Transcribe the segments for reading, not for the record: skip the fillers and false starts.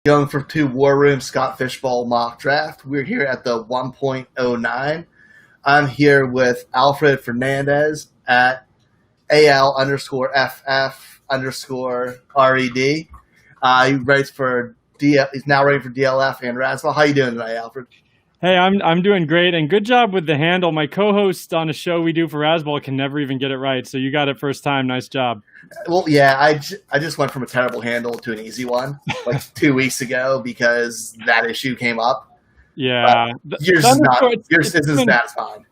Going for two War Room Scott Fishbowl mock draft. We're here at the 1.09. I'm here with AlFFred Fernandez at AL_FF_RED. He writes for he's now writing for DLF and Razzball. How you doing today, AlFFred? Hey, I'm doing great, and good job with the handle. My co-host on a show we do for Razzball can never even get it right, so you got it first time. Nice job. Well, yeah, I just went from a terrible handle to an easy one like 2 weeks ago because that issue came up. Yeah. Yours isn't that fine.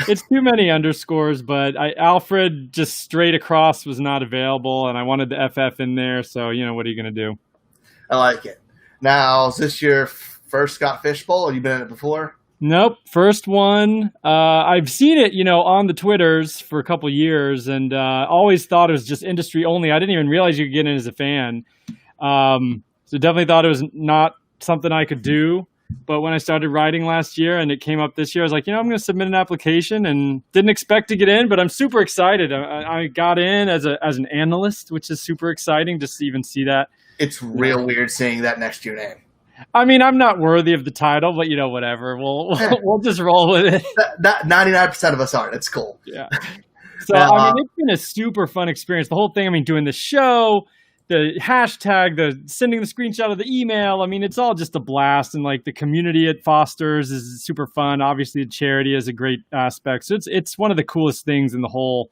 It's too many underscores, but AlFFred just straight across was not available, and I wanted the FF in there, so, what are you going to do? I like it. Now, is this your first Scott Fishbowl, or you been in it before? Nope, first one. I've seen it, on the Twitters for a couple years, and always thought it was just industry only. I didn't even realize you could get in as a fan. So definitely thought it was not something I could do. But when I started writing last year and it came up this year, I was like, I'm going to submit an application, and didn't expect to get in, but I'm super excited. I got in as an analyst, which is super exciting just to even see that. It's real weird seeing that next to your name. I mean, I'm not worthy of the title, but whatever. We'll just roll with it. That 99% of us aren't. It's cool. Yeah. So it's been a super fun experience. The whole thing. Doing the show, the hashtag, the sending the screenshot of the email. It's all just a blast, and the community it fosters is super fun. Obviously, the charity is a great aspect. So it's one of the coolest things in the whole,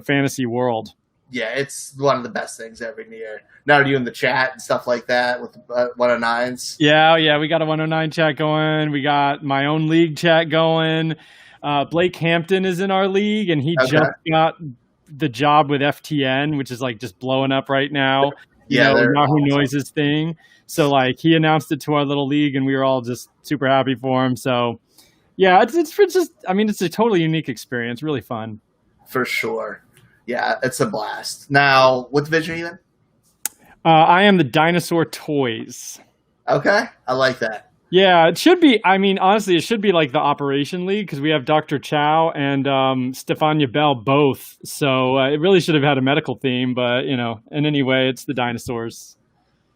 fantasy world. Yeah, it's one of the best things every year. Now, are you in the chat and stuff like that with 109s? Yeah, we got a 109 chat going. We got my own league chat going. Blake Hampton is in our league, and he just got the job with FTN, which is just blowing up right now. Yahoo Noises thing. So he announced it to our little league, and we were all just super happy for him. So yeah, it's just it's a totally unique experience. Really fun. For sure. Yeah, it's a blast. Now, what division are you in? I am the Dinosaur Toys. Okay, I like that. Yeah, it should be. Honestly, it should be the Operation League because we have Dr. Chow and Stefania Bell both. So it really should have had a medical theme, but, in any way, it's the dinosaurs.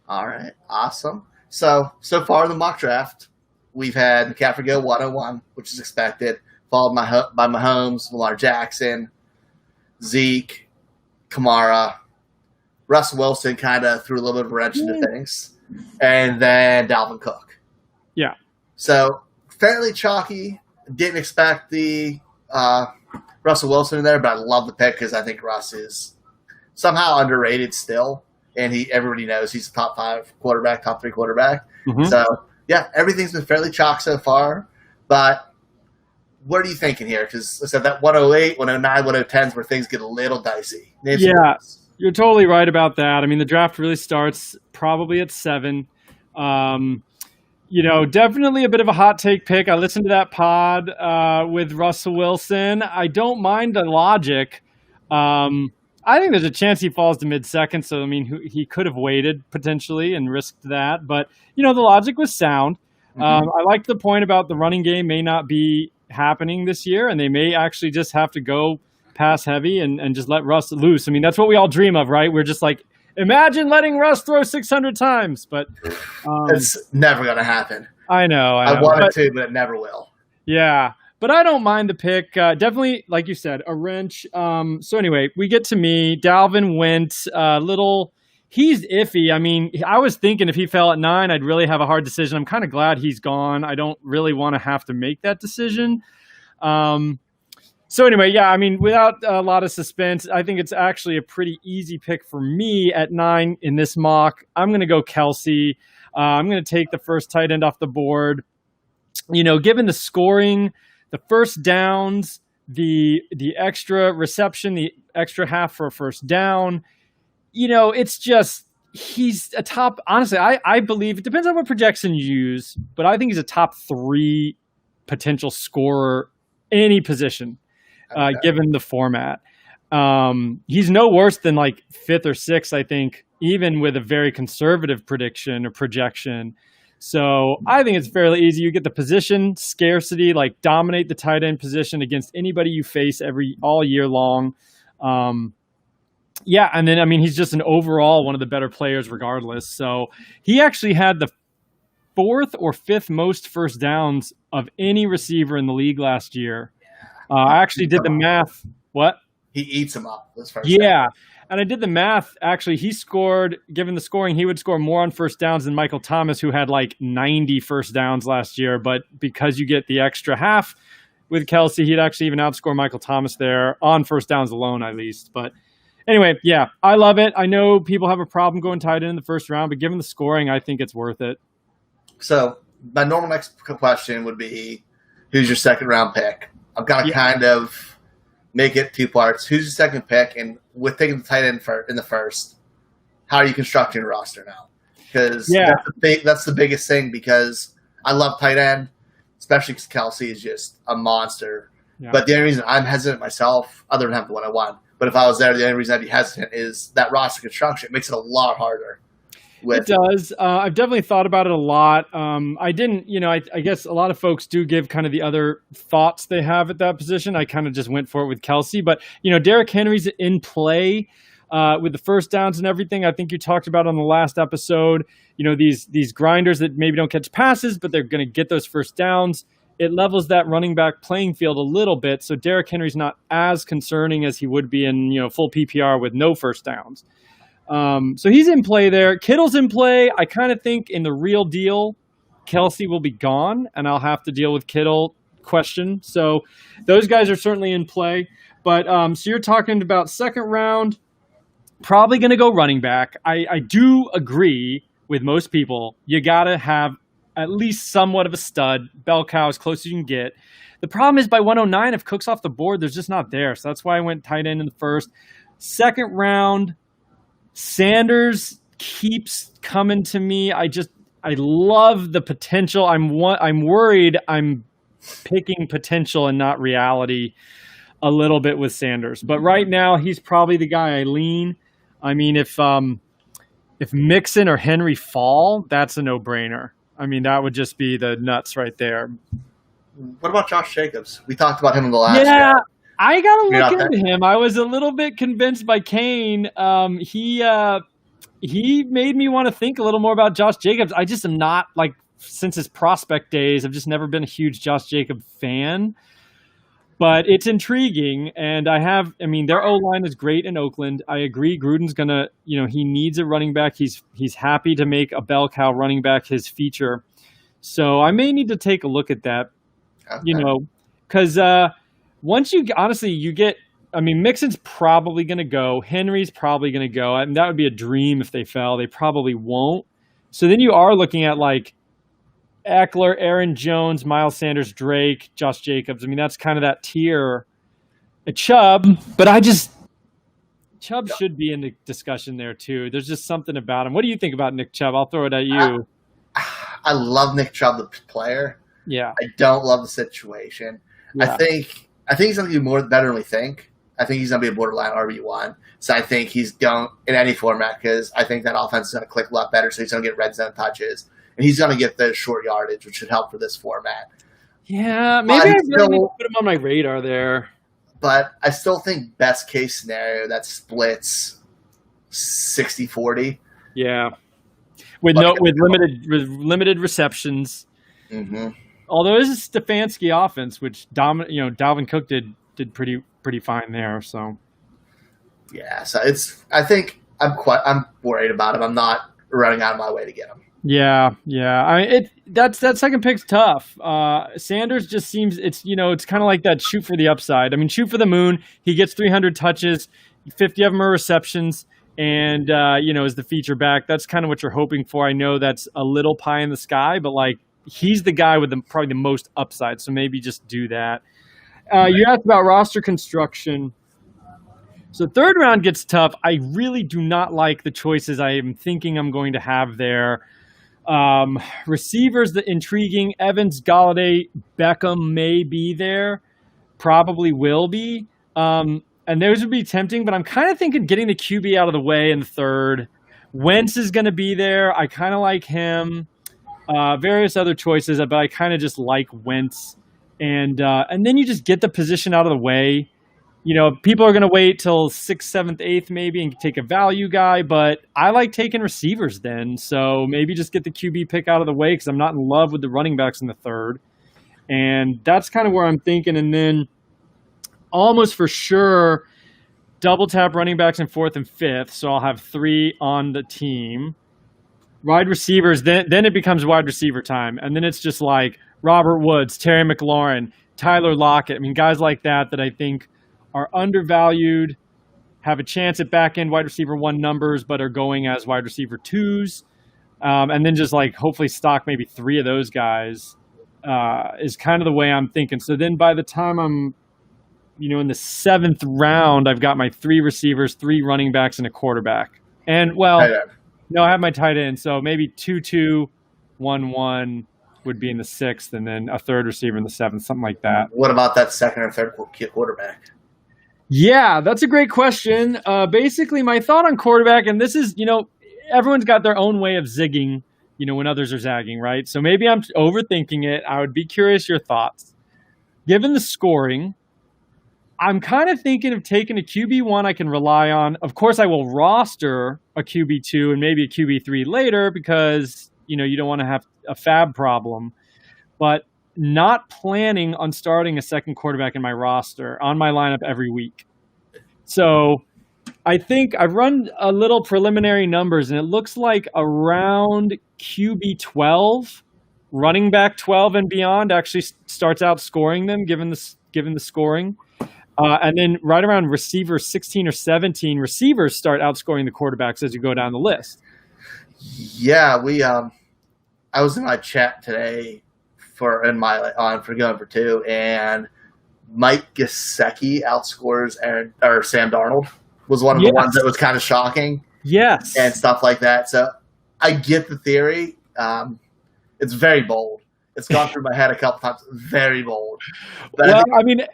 All right, awesome. So far in the mock draft, we've had McCaffrey go 101, which is expected, followed by Mahomes, Lamar Jackson, Zeke, Kamara, Russell Wilson kind of threw a little bit of a wrench into things, and then Dalvin Cook. Yeah. So fairly chalky. Didn't expect the Russell Wilson in there, but I love the pick because I think Russ is somehow underrated still, and everybody knows he's a top 5 quarterback, top 3 quarterback. Mm-hmm. So yeah, everything's been fairly chalk so far, but what are you thinking here? Because let's say that 108, 109, 110 is where things get a little dicey. Yeah, you're totally right about that. The draft really starts probably at 7. Definitely a bit of a hot take pick. I listened to that pod with Russell Wilson. I don't mind the logic. I think there's a chance he falls to mid-second. So, he could have waited potentially and risked that. But, the logic was sound. Mm-hmm. I like the point about the running game may not be happening this year, and they may actually just have to go pass heavy and just let Russ loose. That's what we all dream of, right? We're just imagine letting Russ throw 600 times, but it's never going to happen. I know. I wanted to, but it never will. Yeah, but I don't mind the pick. Definitely, like you said, a wrench. So anyway, we get to me. Dalvin went he's iffy. I was thinking if he fell at 9, I'd really have a hard decision. I'm kind of glad he's gone. I don't really want to have to make that decision. So anyway, yeah, without a lot of suspense, I think it's actually a pretty easy pick for me at 9 in this mock. I'm going to go Kelsey. I'm going to take the first tight end off the board. Given the scoring, the first downs, the extra reception, the extra half for a first down, it's just he's a top. Honestly, I believe it depends on what projection you use, but I think he's a top 3 potential scorer any position. Given the format. He's no worse than 5th or 6th, I think, even with a very conservative prediction or projection. So I think it's fairly easy. You get the position scarcity, dominate the tight end position against anybody you face all year long. Yeah, and then I mean he's just an overall one of the better players regardless. So he actually had the fourth or fifth most first downs of any receiver in the league last year. I actually did the math. What? He eats them up. This first Yeah. down. And I did the math. Actually, he scored, given the scoring, he would score more on first downs than Michael Thomas, who had like 90 first downs last year. But because you get the extra half with Kelsey, he'd actually even outscore Michael Thomas there on first downs alone, at least. But anyway, yeah, I love it. I know people have a problem going tight end in the first round, but given the scoring, I think it's worth it. So my normal next question would be, who's your second round pick? I'm going to kind of make it two parts. Who's your second pick? And with taking the tight end in the first, how are you constructing your roster now? Because that's the biggest thing, because I love tight end, especially because Kelsey is just a monster. Yeah. But the only reason I'm hesitant myself, other than having the one I want, but if I was there, the only reason I'd be hesitant is that roster construction. It makes it a lot harder. It does. I've definitely thought about it a lot. I didn't, I guess a lot of folks do give kind of the other thoughts they have at that position. I kind of just went for it with Kelsey. But, Derrick Henry's in play with the first downs and everything. I think you talked about on the last episode, these grinders that maybe don't catch passes, but they're going to get those first downs. It levels that running back playing field a little bit. So Derrick Henry's not as concerning as he would be in, full PPR with no first downs. So he's in play there. Kittle's in play. I kind of think in the real deal, Kelsey will be gone, and I'll have to deal with Kittle question. So those guys are certainly in play. But so you're talking about second round, probably going to go running back. I do agree with most people. You got to have at least somewhat of a stud, bell cow as close as you can get. The problem is by 109, if Cook's off the board, there's just not there. So that's why I went tight end in the first. Second round, Sanders keeps coming to me. I love the potential. I'm worried I'm picking potential and not reality a little bit with Sanders. But right now he's probably the guy I lean. I mean, if Mixon or Henry fall, that's a no-brainer. I mean, that would just be the nuts right there. What about Josh Jacobs? We talked about him in the last show. I got to look into him. I was a little bit convinced by Kane. He made me want to think a little more about Josh Jacobs. I just am not, since his prospect days, I've just never been a huge Josh Jacobs fan. But it's intriguing. And their O-line is great in Oakland. I agree Gruden's going to, he needs a running back. He's happy to make a bell cow running back his feature. So I may need to take a look at that, because once you get, Mixon's probably going to go. Henry's probably going to go. I mean, that would be a dream if they fell. They probably won't. So then you are looking at Eckler, Aaron Jones, Miles Sanders, Drake, Josh Jacobs. That's kind of that tier. Chubb, but Chubb should be in the discussion there too. There's just something about him. What do you think about Nick Chubb? I'll throw it at you. I love Nick Chubb, the player. Yeah. I don't love the situation. Yeah. I think he's going to do better than we think. I think he's going to be a borderline RB1. So I think he's going in any format, because I think that offense is going to click a lot better. So he's going to get red zone touches, and he's going to get the short yardage, which should help for this format. Yeah, maybe I really need to put him on my radar there. But I still think best case scenario, that splits 60-40. Yeah, with limited receptions. Mm-hmm. Although this is Stefanski offense, which Dalvin Cook did pretty fine there. So yeah, so I think I'm worried about him. I'm not running out of my way to get him. Yeah. That second pick's tough. Sanders just seems it's kind of like that shoot for the upside. Shoot for the moon. He gets 300 touches, 50 of them are receptions, and is the feature back. That's kind of what you're hoping for. I know that's a little pie in the sky, but he's the guy with probably the most upside, so maybe just do that. You asked about roster construction. So third round gets tough. I really do not like the choices I am thinking I'm going to have there. Receivers, the intriguing. Evans, Galladay, Beckham may be there. Probably will be. And those would be tempting, but I'm kind of thinking getting the QB out of the way in the third. Wentz is going to be there. I kind of like him. Various other choices, but I kind of just like Wentz. And then you just get the position out of the way. people are going to wait till 6th, 7th, 8th maybe and take a value guy, but I like taking receivers then. So maybe just get the QB pick out of the way because I'm not in love with the running backs in the 3rd. And that's kind of where I'm thinking. And then almost for sure, double tap running backs in 4th and 5th. So I'll have 3 on the team. Wide receivers, then it becomes wide receiver time. And then it's just like Robert Woods, Terry McLaurin, Tyler Lockett. I mean, guys like that I think are undervalued, have a chance at back end wide receiver 1 numbers, but are going as wide receiver 2s. And then just like hopefully stock maybe 3 of those guys is kind of the way I'm thinking. So then by the time I'm, in the 7th round, I've got my 3 receivers, 3 running backs, and a quarterback. And no, I have my tight end. So maybe 2-2, 1-1 would be in the 6th, and then a 3rd receiver in the 7th, something like that. What about that 2nd or 3rd quarterback? Yeah, that's a great question. Basically, my thought on quarterback, and this is, everyone's got their own way of zigging, when others are zagging, right? So maybe I'm overthinking it. I would be curious your thoughts. Given the scoring, I'm kind of thinking of taking a QB1 I can rely on. Of course, I will roster a QB2 and maybe a QB3 later because, you don't want to have a fab problem. But not planning on starting a 2nd quarterback in my roster on my lineup every week. So I think I've run a little preliminary numbers, and it looks like around QB 12, running back 12 and beyond actually starts out scoring them given the scoring. And then right around receiver 16 or 17, receivers start outscoring the quarterbacks as you go down the list. Yeah, I was in my chat today for going for 2, and Mike Gesicki outscores Sam Darnold was one of the ones that was kind of shocking. Yes. And stuff like that. So I get the theory. It's very bold. It's gone through my head a couple times. Very bold. But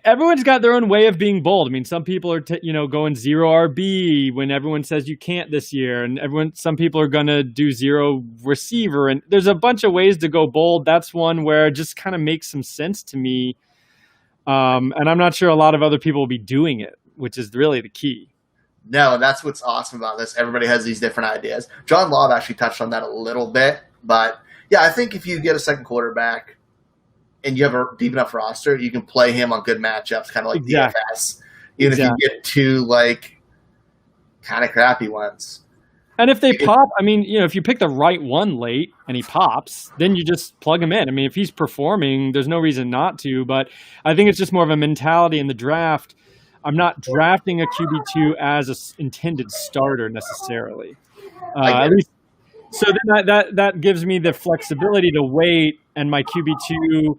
everyone's got their own way of being bold. I mean, some people are, going 0 RB when everyone says you can't this year, and some people are going to do 0 receiver, and there's a bunch of ways to go bold. That's one where it just kind of makes some sense to me, and I'm not sure a lot of other people will be doing it, which is really the key. No, and that's what's awesome about this. Everybody has these different ideas. John Law actually touched on that a little bit, but yeah, I think if you get a 2nd quarterback and you have a deep enough roster, you can play him on good matchups, kind of like DFS. Even if you get 2 kind of crappy ones. And if they pop, if you pick the right one late and he pops, then you just plug him in. If he's performing, there's no reason not to. But I think it's just more of a mentality in the draft. I'm not drafting a QB2 as an intended starter necessarily. At least. So then that gives me the flexibility to wait, and my QB2,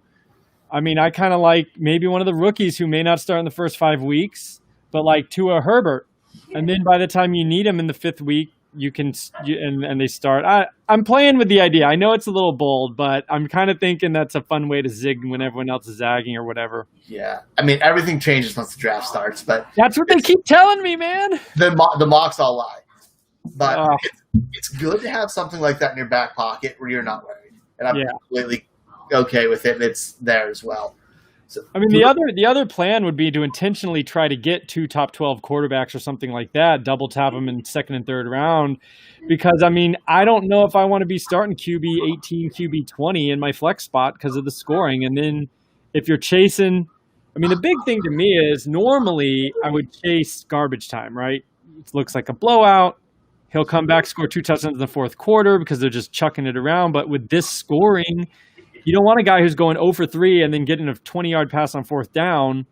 I kind of like maybe one of the rookies who may not start in the first 5 weeks, but like Tua Herbert. And then by the time you need him in the 5th week, and they start. I'm playing with the idea. I know it's a little bold, but I'm kind of thinking that's a fun way to zig when everyone else is zagging or whatever. Yeah. Everything changes once the draft starts, but that's what they keep telling me, man. The mocks all lie. But it's good to have something like that in your back pocket where you're not worried. And I'm completely okay with it, and it's there as well. So, the other plan would be to intentionally try to get 2 top 12 quarterbacks or something like that, double tap them in 2nd and 3rd round, because I don't know if I want to be starting QB 18, QB 20 in my flex spot because of the scoring. And then if you're chasing, the big thing to me is normally I would chase garbage time, right? It looks like a blowout. He'll come back, score 2 touchdowns in the 4th quarter because they're just chucking it around. But with this scoring, you don't want a guy who's going 0 for 3 and then getting a 20-yard pass on 4th down,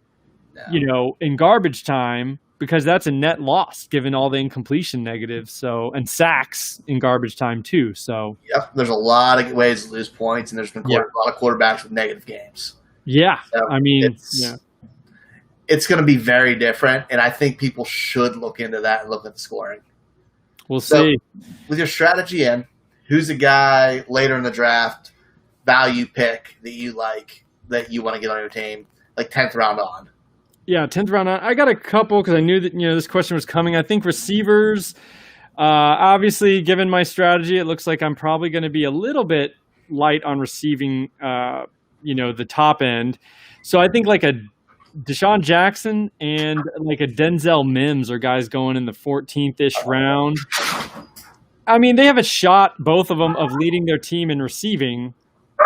in garbage time, because that's a net loss given all the incompletion negatives. So, and sacks in garbage time too. So yep, there's a lot of ways to lose points, and there's been a lot of quarterbacks with negative games. Yeah, so it's going to be very different, and I think people should look into that and look at the scoring. We'll see. With your strategy in, who's a guy later in the draft, value pick that you like, that you want to get on your team, like 10th round on? Yeah, 10th round on. I got a couple because I knew that this question was coming. I think receivers, obviously, given my strategy, it looks like I'm probably going to be a little bit light on receiving, the top end. So I think like a Deshaun Jackson and like a Denzel Mims are guys going in the 14th-ish round. I mean, they have a shot, both of them, of leading their team in receiving,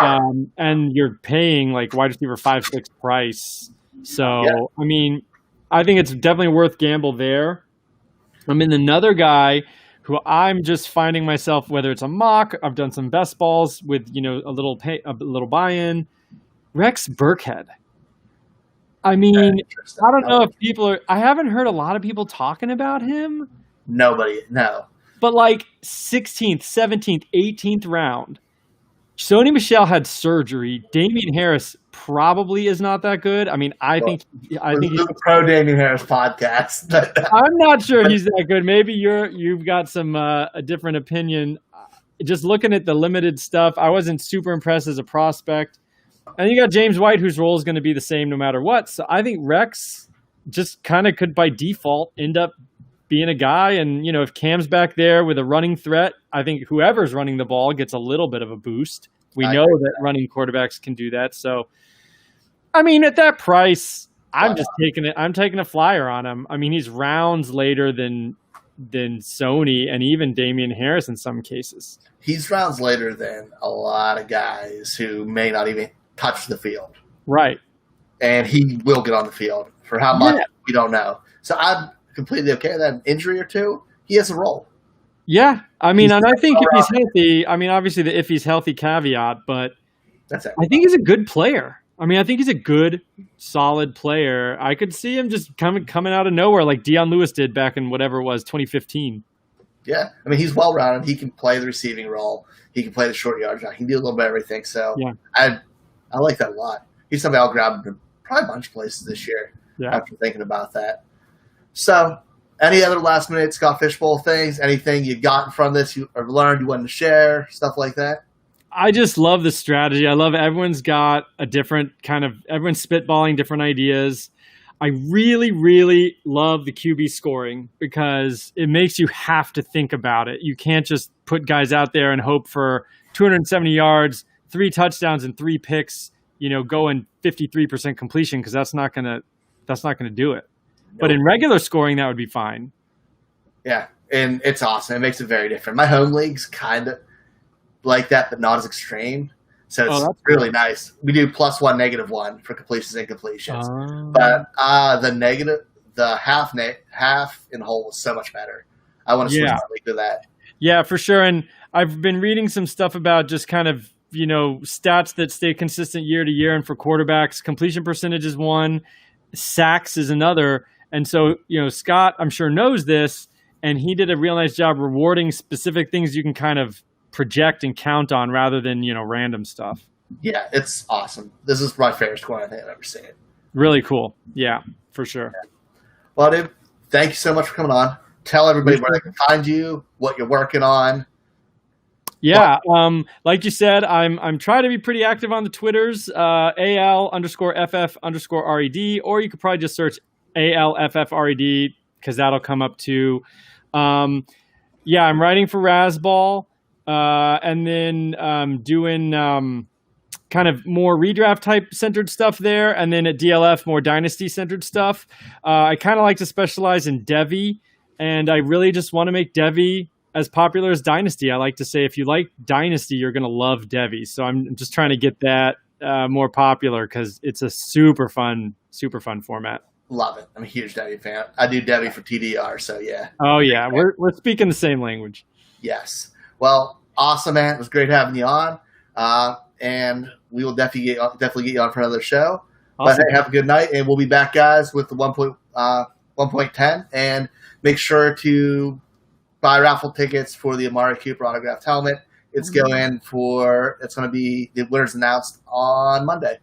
and you're paying like wide receiver 5-6 price. So, I mean, I think it's definitely worth gamble there. I mean, another guy who I'm just finding myself, whether it's a mock, I've done some best balls with, a little buy-in, Rex Burkhead. I mean, I don't know if I haven't heard a lot of people talking about him. No. But like 16th, 17th, 18th round, Sony Michel had surgery. Damian Harris probably is not that good. I mean, I think he's a pro Damian Harris podcast. I'm not sure he's that good. Maybe you've got some a different opinion. Just looking at the limited stuff, I wasn't super impressed as a prospect. And you got James White, whose role is going to be the same no matter what. So I think Rex just kind of could by default end up being a guy. And, if Cam's back there with a running threat, I think whoever's running the ball gets a little bit of a boost. We know that running quarterbacks can do that. So, I mean, at that price, I'm just taking it. I'm taking a flyer on him. I mean, he's rounds later than Sony and even Damian Harris in some cases. He's rounds later than a lot of guys who may not even touch the field. Right. And he will get on the field. For how much, we don't know. So I'm completely okay with that. An injury or two, he has a role. Yeah. I mean, and I think if he's healthy, I mean, obviously the if he's healthy caveat, but I think he's a good player. I mean, I think he's a good, solid player. I could see him just coming out of nowhere like Deion Lewis did back in whatever it was, 2015. Yeah. I mean, he's well-rounded. He can play the receiving role. He can play the short yardage. He can do a little bit of everything. So I like that a lot. He's somebody I'll grab in probably a bunch of places this year after thinking about that. So any other last-minute Scott Fishbowl things, anything you got from this or learned you wanted to share, stuff like that? I just love the strategy. I love everyone's got a different everyone's spitballing different ideas. I really, really love the QB scoring because it makes you have to think about it. You can't just put guys out there and hope for 270 yards, 3 touchdowns and 3 picks, going 53% completion because that's not gonna do it. Nope. But in regular scoring, that would be fine. Yeah, and it's awesome. It makes it very different. My home league's kind of like that, but not as extreme. So it's really nice. We do +1, -1 for completions and incompletions. But the half in whole was so much better. I want to switch my league to that. Yeah, for sure. And I've been reading some stuff about just kind of, stats that stay consistent year to year. And for quarterbacks, completion percentage is one, sacks is another. And so, Scott, I'm sure knows this, and he did a real nice job rewarding specific things you can kind of project and count on rather than, random stuff. Yeah, it's awesome. This is my favorite score I think I've ever seen. Really cool. Yeah, for sure. Yeah. Well, dude, thank you so much for coming on. Tell everybody where they can find you, what you're working on. Yeah, like you said, I'm trying to be pretty active on the Twitters, AL_FF_RED, or you could probably just search ALFFRED because that'll come up too. I'm writing for Razzball. And then doing kind of more redraft type centered stuff there. And then at DLF, more dynasty centered stuff. I kind of like to specialize in Devy. And I really just want to make Devy as popular as Dynasty. I like to say if you like Dynasty, you're going to love Devy. So I'm just trying to get that more popular because it's a super fun format. Love it. I'm a huge Devy fan. I do Devy for TDR, so yeah. Oh, yeah. We're speaking the same language. Yes. Well, awesome, man. It was great having you on. And we will definitely get you on for another show. Awesome. But hey, have a good night, and we'll be back, guys, with the 1.10. And make sure to buy raffle tickets for the Amari Cooper autographed helmet. It's going to be the winners announced on Monday.